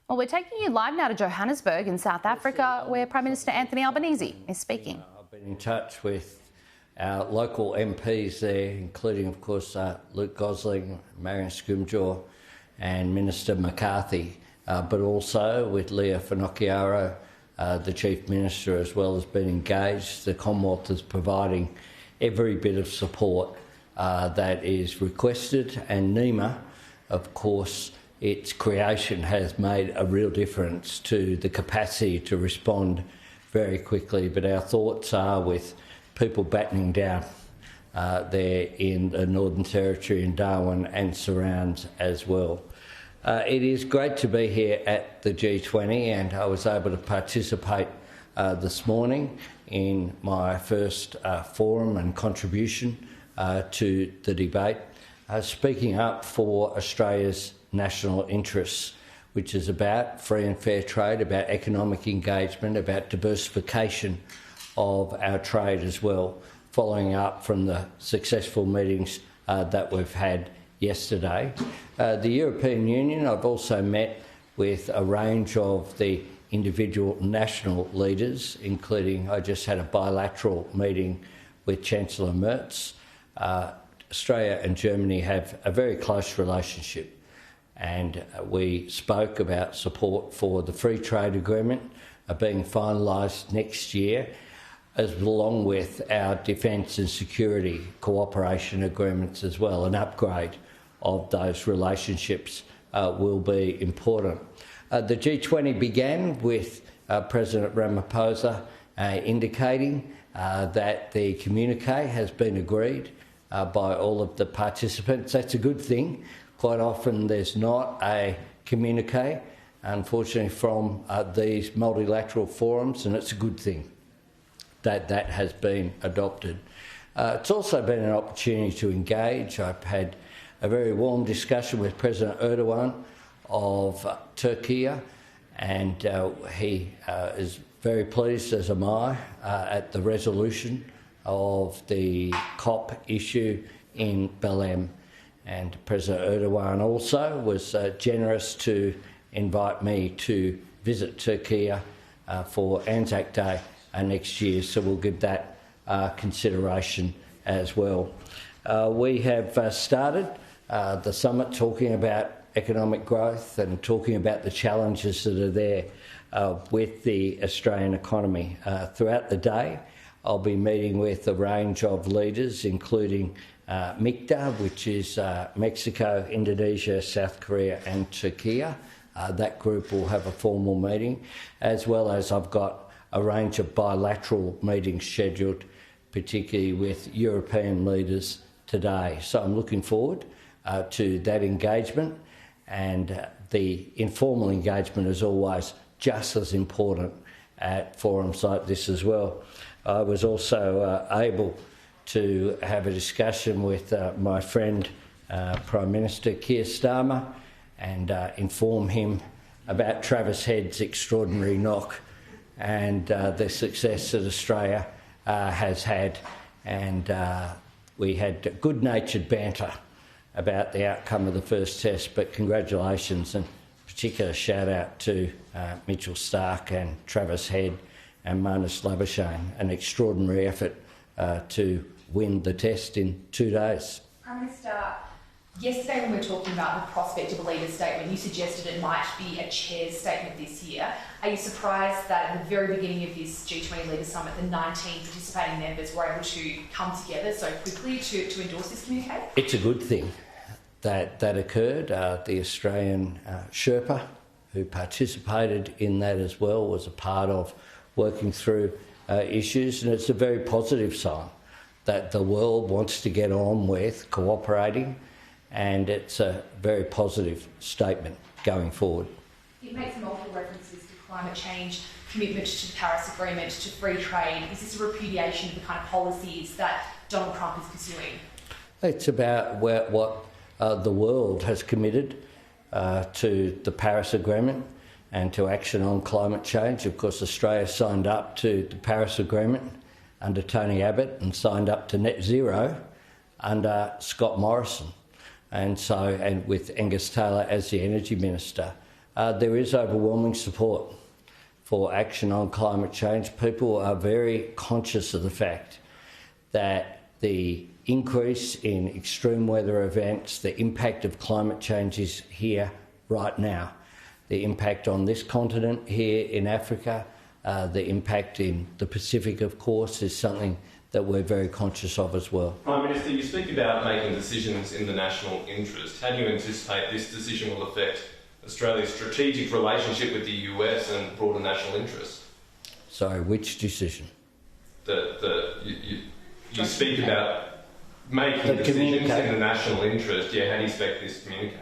Well, we're taking you live now to Johannesburg in South Africa, where Prime Minister Anthony Albanese is speaking. I've been in touch with our local MPs there, including, of course, Luke Gosling, Marion Scrimgeour and Minister McCarthy, but also with Leah Finocchiaro, the Chief Minister, as well, has been engaged. The Commonwealth is providing every bit of support that is requested, and NEMA, of course, its creation has made a real difference to the capacity to respond very quickly. But our thoughts are with people battening down there in the Northern Territory, in Darwin and surrounds as well. It is great to be here at the G20, and I was able to participate this morning in my first forum and contribution to the debate, speaking up for Australia's national interests, which is about free and fair trade, about economic engagement, about diversification of our trade as well, following up from the successful meetings that we've had yesterday. The European Union, I've also met with a range of the individual national leaders, including I just had a bilateral meeting with Chancellor Merz. Australia and Germany have a very close relationship, and we spoke about support for the free trade agreement being finalised next year, as along with our defence and security cooperation agreements as well. An upgrade of those relationships will be important. The G20 began with President Ramaphosa indicating that the communique has been agreed by all of the participants. That's a good thing. Quite often there's not a communique, unfortunately, from these multilateral forums, and it's a good thing that that has been adopted. It's also been an opportunity to engage. I've had a very warm discussion with President Erdogan of Turkey, and he is very pleased, as am I, at the resolution of the COP issue in Belém. And President Erdogan also was generous to invite me to visit Turkey for Anzac Day next year, so we'll give that consideration as well. We have started the summit talking about economic growth and talking about the challenges that are there with the Australian economy. Throughout the day, I'll be meeting with a range of leaders, including MICTA, which is Mexico, Indonesia, South Korea and Turkey. That group will have a formal meeting, as well as I've got a range of bilateral meetings scheduled, particularly with European leaders today. So I'm looking forward to that engagement, and the informal engagement is always just as important at forums like this as well. I was also able to have a discussion with my friend Prime Minister Keir Starmer and inform him about Travis Head's extraordinary knock and the success that Australia has had, and we had good-natured banter about the outcome of the first test, but congratulations and particular shout out to Mitchell Stark and Travis Head and Marnus Labuschagne, an extraordinary effort to win the test in 2 days. Prime Minister, yesterday when we were talking about the prospect of a leader's statement, you suggested it might be a chair's statement this year. Are you surprised that at the very beginning of this G20 Leaders Summit, the 19 participating members were able to come together so quickly to endorse this communique? It's a good thing that occurred. The Australian Sherpa, who participated in that as well, was a part of working through issues, and it's a very positive sign that the world wants to get on with cooperating, and it's a very positive statement going forward. It makes multiple references to climate change, commitment to the Paris Agreement, to free trade. Is this a repudiation of the kind of policies that Donald Trump is pursuing? It's about what the world has committed to the Paris Agreement and to action on climate change. Of course, Australia signed up to the Paris Agreement under Tony Abbott and signed up to net zero under Scott Morrison. And with Angus Taylor as the Energy Minister. there is overwhelming support for action on climate change. People are very conscious of the fact that the increase in extreme weather events, the impact of climate change is here right now. The impact on this continent here in Africa, the impact in the Pacific, of course, is something that we're very conscious of as well. Prime Minister, you speak about making decisions in the national interest. How do you anticipate this decision will affect Australia's strategic relationship with the US and broader national interest? Sorry, which decision? You speak about making decisions in the national interest. Yeah, how do you expect this to communicate?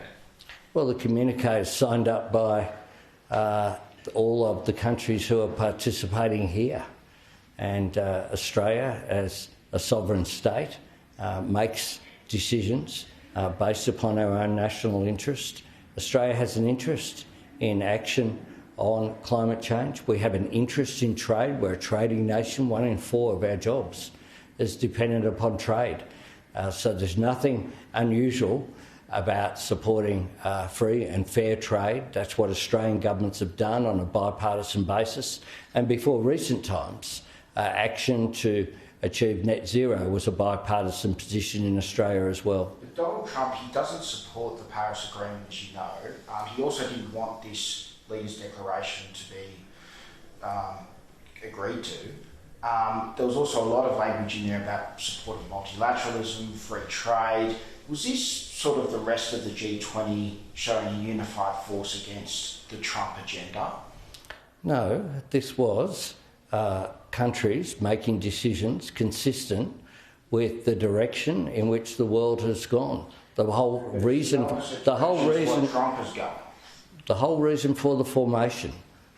Well, the communique is signed up by all of the countries who are participating here. And Australia, as a sovereign state, makes decisions based upon our own national interest. Australia has an interest in action on climate change. We have an interest in trade. We're a trading nation. 1 in 4 of our jobs is dependent upon trade. So there's nothing unusual about supporting free and fair trade. That's what Australian governments have done on a bipartisan basis. And before recent times, action to achieve net zero was a bipartisan position in Australia as well. But Donald Trump, he doesn't support the Paris Agreement, as you know. He also didn't want this Leaders' Declaration to be agreed to. There was also a lot of language in there about supporting multilateralism, free trade. Was this sort of the rest of the G20 showing a unified force against the Trump agenda? No, this was countries making decisions consistent with the direction in which the world has gone. The whole reason for the formation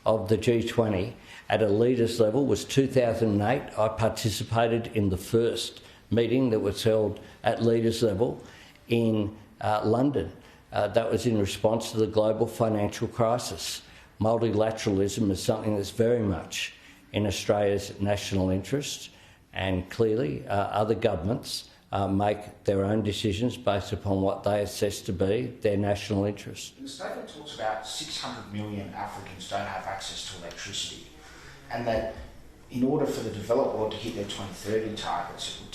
of the G20 at a leaders level was 2008. I participated in the first meeting that was held at leaders level in London. That was in response to the global financial crisis. Multilateralism is something that's very much in Australia's national interest, and clearly other governments make their own decisions based upon what they assess to be their national interest. The statement talks about 600 million Africans don't have access to electricity, and that in order for the developed world to hit their 2030 targets, it would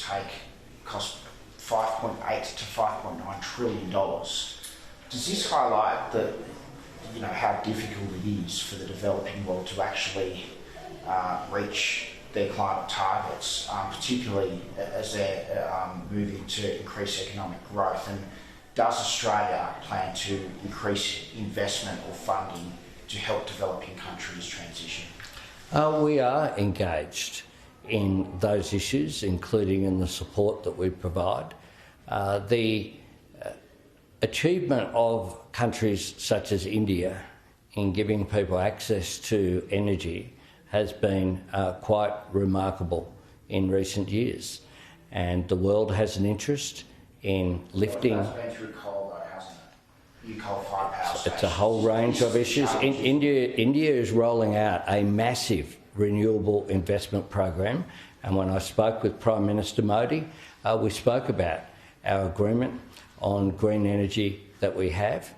cost $5.8 to $5.9 trillion. Does this highlight how difficult it is for the developing world to actually reach their climate targets, particularly as they're moving to increase economic growth? And does Australia plan to increase investment or funding to help developing countries transition? We are engaged in those issues, including in the support that we provide. The achievement of countries such as India in giving people access to energy has been quite remarkable in recent years, and the world has an interest in lifting. It's been through coal, though, hasn't it? New coal-fired power stations. It's a whole range of issues. India is rolling out a massive renewable investment program, and when I spoke with Prime Minister Modi, we spoke about our agreement on green energy that we have,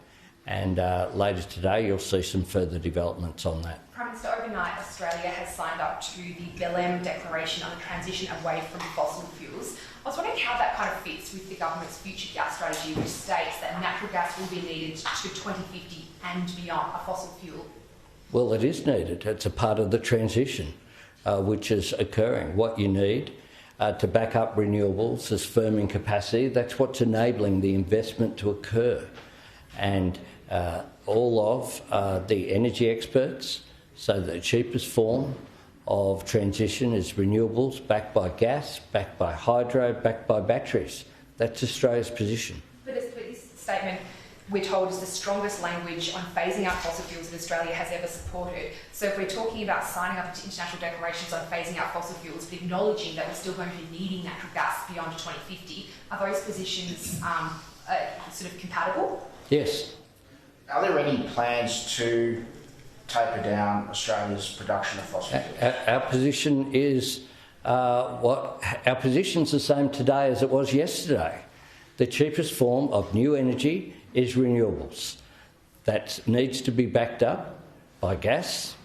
and later today you'll see some further developments on that. Prime Minister, overnight Australia has signed up to the Bilateral declaration on the transition away from fossil fuels. I was wondering how that kind of fits with the government's future gas strategy, which states that natural gas will be needed to 2050 and beyond, a fossil fuel. Well, it is needed. It's a part of the transition which is occurring. What you need to back up renewables is firming capacity. That's what's enabling the investment to occur. And all of the energy experts say the cheapest form of transition is renewables, backed by gas, backed by hydro, backed by batteries. That's Australia's position. But this statement, we're told, is the strongest language on phasing out fossil fuels that Australia has ever supported. So if we're talking about signing up to international declarations on phasing out fossil fuels, but acknowledging that we're still going to be needing natural gas beyond 2050, are those positions sort of compatible? Yes. Are there any plans to taper down Australia's production of fossil fuels? Our position is our position's the same today as it was yesterday. The cheapest form of new energy is renewables. that needs to be backed up by gas,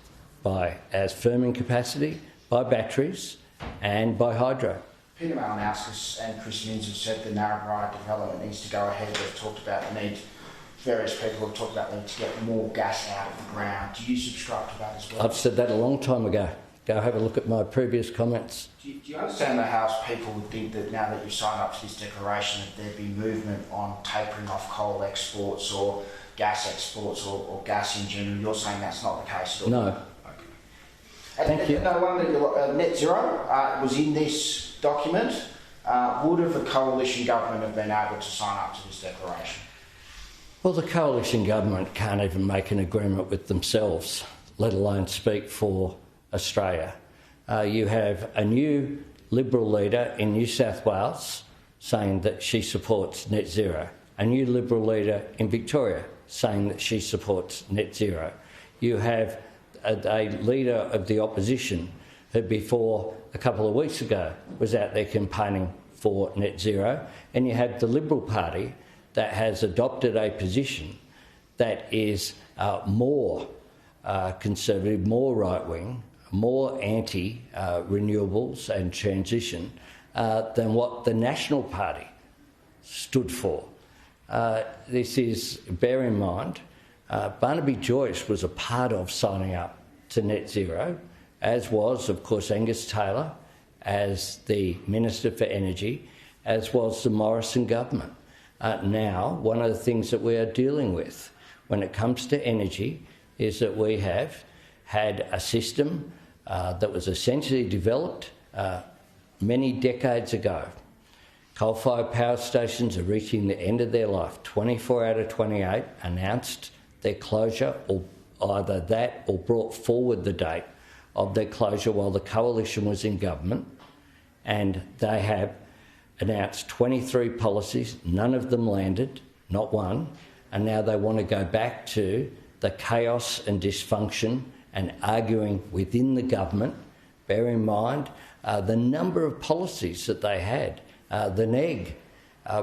by as firming capacity, by batteries and by hydro. Peter Malinowskis and Chris Minns have said the Narrabri development needs to go ahead. They've talked about the need, various people have talked about the need to get more gas out of the ground. Do you subscribe to that as well? I've said that a long time ago. Go have a look at my previous comments. Do you understand the House people would think that now that you've signed up to this declaration that there'd be movement on tapering off coal exports or gas exports or gas in general? You're saying that's not the case at all? No. Okay. Thank you. No wonder net zero was in this document. Would have the coalition government have been able to sign up to this declaration? Well, the coalition government can't even make an agreement with themselves, let alone speak for Australia. You have a new Liberal leader in New South Wales saying that she supports net zero, a new Liberal leader in Victoria saying that she supports net zero. You have a leader of the opposition who before a couple of weeks ago was out there campaigning for net zero, and you have the Liberal Party that has adopted a position that is more conservative, more right-wing, more anti-renewables and transition than what the National Party stood for. This is, bear in mind, Barnaby Joyce was a part of signing up to net zero, as was, of course, Angus Taylor as the Minister for Energy, as was the Morrison government. Now, one of the things that we are dealing with when it comes to energy is that we have had a system that was essentially developed many decades ago. Coal-fired power stations are reaching the end of their life. 24 out of 28 announced their closure, or either that or brought forward the date of their closure while the coalition was in government, and they have announced 23 policies, none of them landed, not one, and now they want to go back to the chaos and dysfunction and arguing within the government. Bear in mind the number of policies that they had. The NEG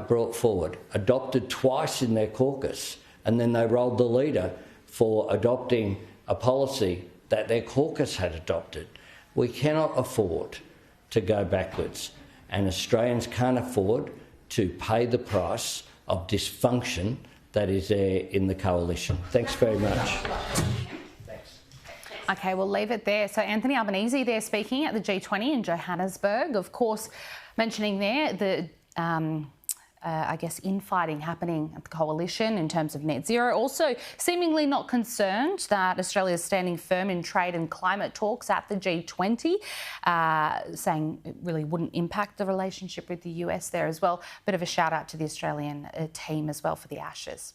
brought forward, adopted twice in their caucus, and then they rolled the leader for adopting a policy that their caucus had adopted. We cannot afford to go backwards, and Australians can't afford to pay the price of dysfunction that is there in the coalition. Thanks very much. Okay, we'll leave it there. So Anthony Albanese there speaking at the G20 in Johannesburg, of course, mentioning there the I guess, infighting happening at the coalition in terms of net zero. Also, seemingly not concerned that Australia is standing firm in trade and climate talks at the G20, saying it really wouldn't impact the relationship with the US there as well. Bit of a shout out to the Australian team as well for the Ashes.